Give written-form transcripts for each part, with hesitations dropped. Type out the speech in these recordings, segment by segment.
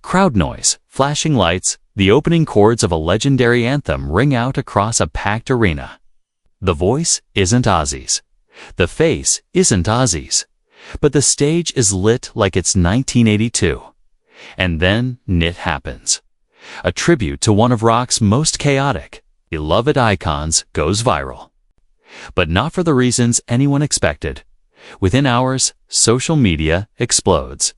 Crowd noise, flashing lights, the opening chords of a legendary anthem ring out across a packed arena. The voice isn't Ozzy's. The face isn't Ozzy's. But the stage is lit like it's 1982. And then it happens. A tribute to one of rock's most chaotic, beloved icons goes viral. But not for the reasons anyone expected. Within hours, social media explodes.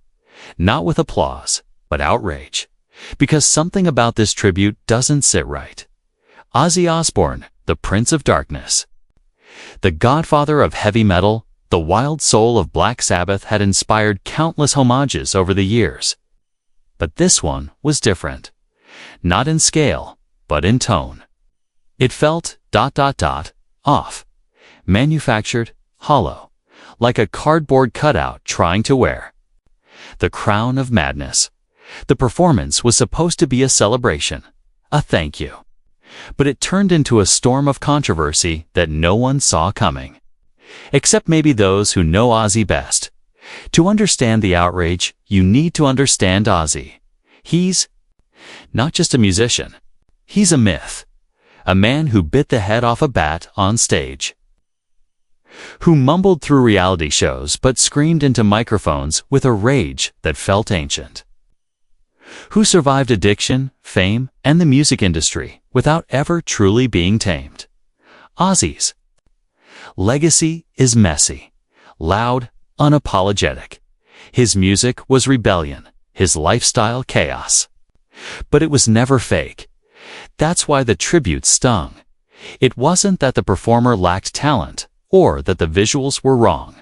Not with applause, but outrage. Because something about this tribute doesn't sit right. Ozzy Osbourne, the Prince of Darkness. The godfather of heavy metal, the wild soul of Black Sabbath had inspired countless homages over the years. But this one was different. Not in scale, but in tone. It felt ... off. Manufactured, hollow. Like a cardboard cutout trying to wear. The crown of madness. The performance was supposed to be a celebration, a thank you. But it turned into a storm of controversy that no one saw coming. Except maybe those who know Ozzy best. To understand the outrage, you need to understand Ozzy. He's not just a musician. He's a myth. A man who bit the head off a bat on stage. Who mumbled through reality shows but screamed into microphones with a rage that felt ancient. Who survived addiction, fame, and the music industry without ever truly being tamed. Ozzy's legacy is messy, loud, unapologetic. His music was rebellion, his lifestyle chaos. But it was never fake. That's why the tribute stung. It wasn't that the performer lacked talent, or that the visuals were wrong.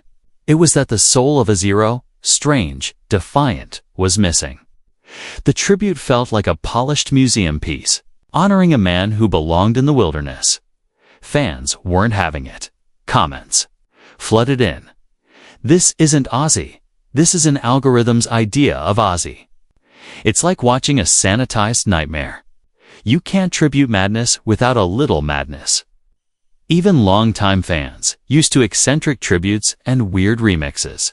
It was that the soul of a zero, strange, defiant, was missing. The tribute felt like a polished museum piece, honoring a man who belonged in the wilderness. Fans weren't having it. Comments flooded in. This isn't Ozzy. This is an algorithm's idea of Ozzy. It's like watching a sanitized nightmare. You can't tribute madness without a little madness. Even longtime fans, used to eccentric tributes and weird remixes,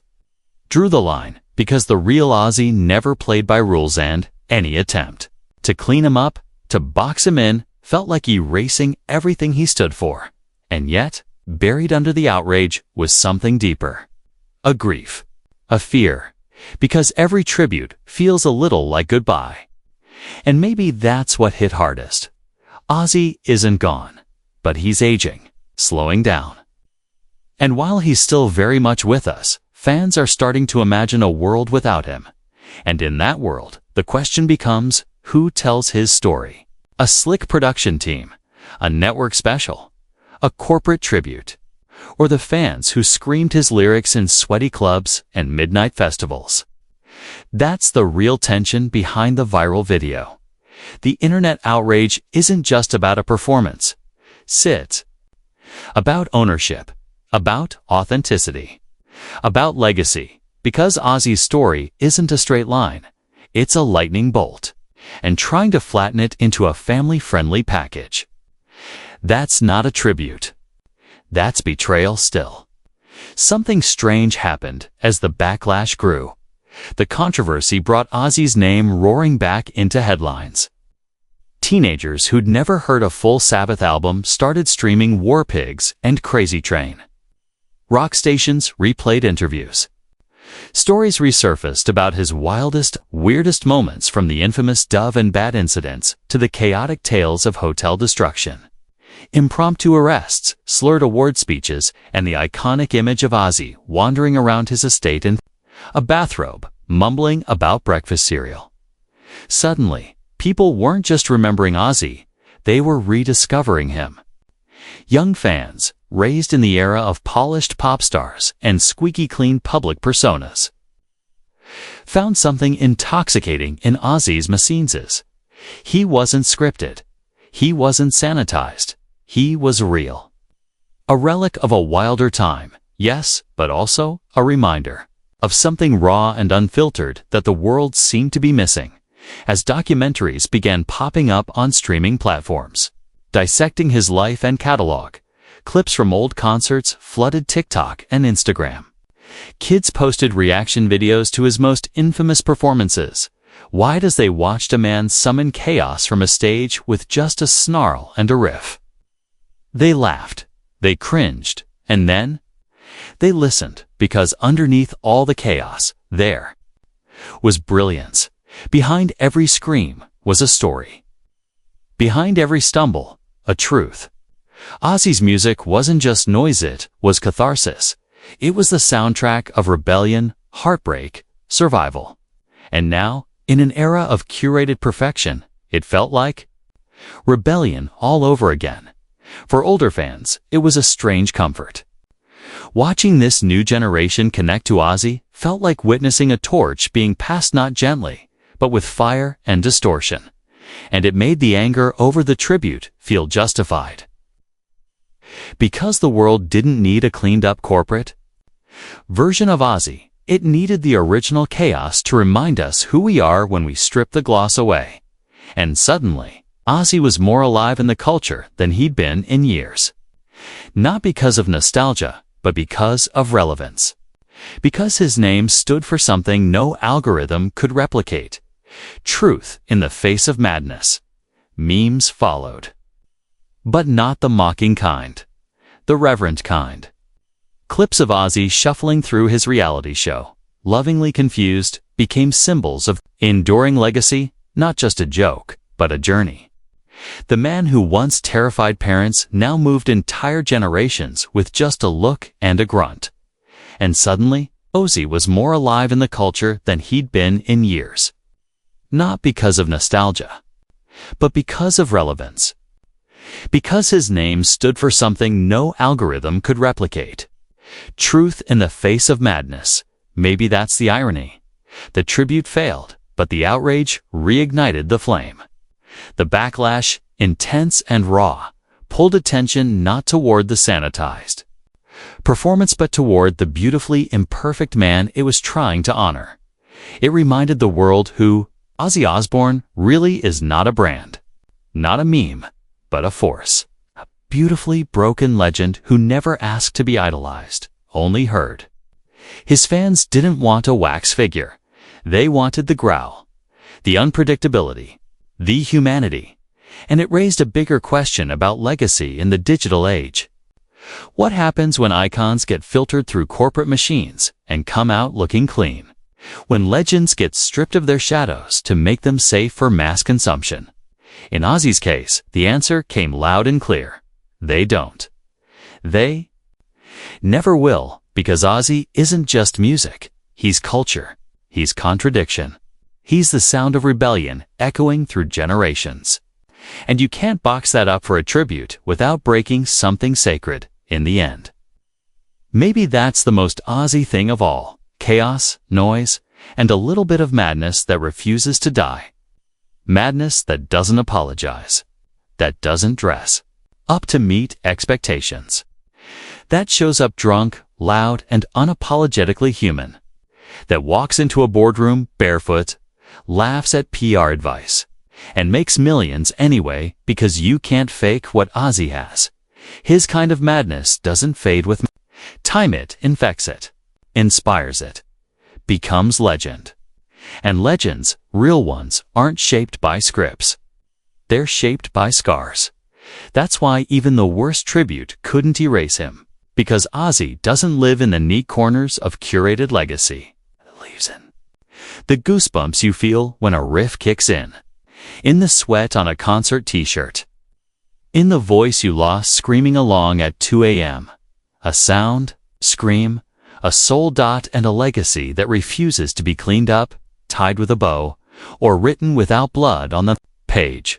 drew the line because the real Ozzy never played by rules, and any attempt to clean him up, to box him in, felt like erasing everything he stood for. And yet, buried under the outrage was something deeper. A grief. A fear. Because every tribute feels a little like goodbye. And maybe that's what hit hardest. Ozzy isn't gone, but he's aging, slowing down. And while he's still very much with us, fans are starting to imagine a world without him. And in that world, the question becomes, who tells his story? A slick production team, a network special, a corporate tribute, or the fans who screamed his lyrics in sweaty clubs and midnight festivals? That's the real tension behind the viral video. The internet outrage isn't just about a performance. It's about ownership, about authenticity, about legacy, because Ozzy's story isn't a straight line. It's a lightning bolt, and trying to flatten it into a family-friendly package. That's not a tribute. That's betrayal still. Something strange happened as the backlash grew. The controversy brought Ozzy's name roaring back into headlines. Teenagers who'd never heard a full Sabbath album started streaming War Pigs and Crazy Train. Rock stations replayed interviews. Stories resurfaced about his wildest, weirdest moments, from the infamous Dove and Bat incidents to the chaotic tales of hotel destruction. Impromptu arrests, slurred award speeches, and the iconic image of Ozzy wandering around his estate in a bathrobe, mumbling about breakfast cereal. Suddenly, people weren't just remembering Ozzy, they were rediscovering him. Young fans, raised in the era of polished pop stars and squeaky clean public personas, found something intoxicating in Ozzy's machines. He wasn't scripted. He wasn't sanitized. He was real. A relic of a wilder time, yes, but also a reminder of something raw and unfiltered that the world seemed to be missing, as documentaries began popping up on streaming platforms, dissecting his life and catalog. Clips from old concerts flooded TikTok and Instagram. Kids posted reaction videos to his most infamous performances, wide as they watched a man summon chaos from a stage with just a snarl and a riff. They laughed, they cringed, and then they listened, because underneath all the chaos, there was brilliance. Behind every scream was a story. Behind every stumble, a truth. Ozzy's music wasn't just noise, it was catharsis. It was the soundtrack of rebellion, heartbreak, survival. And now, in an era of curated perfection, it felt like rebellion all over again. For older fans, it was a strange comfort. Watching this new generation connect to Ozzy felt like witnessing a torch being passed not gently, but with fire and distortion. And it made the anger over the tribute feel justified. Because the world didn't need a cleaned-up corporate version of Ozzy, it needed the original chaos to remind us who we are when we strip the gloss away. And suddenly, Ozzy was more alive in the culture than he'd been in years. Not because of nostalgia, but because of relevance. Because his name stood for something no algorithm could replicate. Truth in the face of madness. Memes followed. But not the mocking kind. The reverent kind. Clips of Ozzy shuffling through his reality show, lovingly confused, became symbols of enduring legacy, not just a joke, but a journey. The man who once terrified parents now moved entire generations with just a look and a grunt. And suddenly, Ozzy was more alive in the culture than he'd been in years. Not because of nostalgia, but because of relevance. Because his name stood for something no algorithm could replicate. Truth in the face of madness. Maybe that's the irony. The tribute failed, but the outrage reignited the flame. The backlash, intense and raw, pulled attention not toward the sanitized performance but toward the beautifully imperfect man it was trying to honor. It reminded the world who Ozzy Osbourne really is not a brand, not a meme, but a force. A beautifully broken legend who never asked to be idolized, only heard. His fans didn't want a wax figure. They wanted the growl, the unpredictability, the humanity. And it raised a bigger question about legacy in the digital age. What happens when icons get filtered through corporate machines and come out looking clean? When legends get stripped of their shadows to make them safe for mass consumption? In Ozzy's case, the answer came loud and clear. They don't. They never will, because Ozzy isn't just music. He's culture. He's contradiction. He's the sound of rebellion echoing through generations. And you can't box that up for a tribute without breaking something sacred in the end. Maybe that's the most Ozzy thing of all. Chaos, noise, and a little bit of madness that refuses to die. Madness that doesn't apologize. That doesn't dress up to meet expectations. That shows up drunk, loud, and unapologetically human. That walks into a boardroom barefoot, laughs at PR advice, and makes millions anyway because you can't fake what Ozzy has. His kind of madness doesn't fade with time. It infects it, inspires it, becomes legend. And legends, real ones, aren't shaped by scripts. They're shaped by scars. That's why even the worst tribute couldn't erase him, because Ozzy doesn't live in the neat corners of curated legacy. It lives in the goosebumps you feel when a riff kicks in the sweat on a concert t-shirt, in the voice you lost screaming along at 2 a.m. A sound, scream, a soul dot, and a legacy that refuses to be cleaned up, tied with a bow, or written without blood on the page.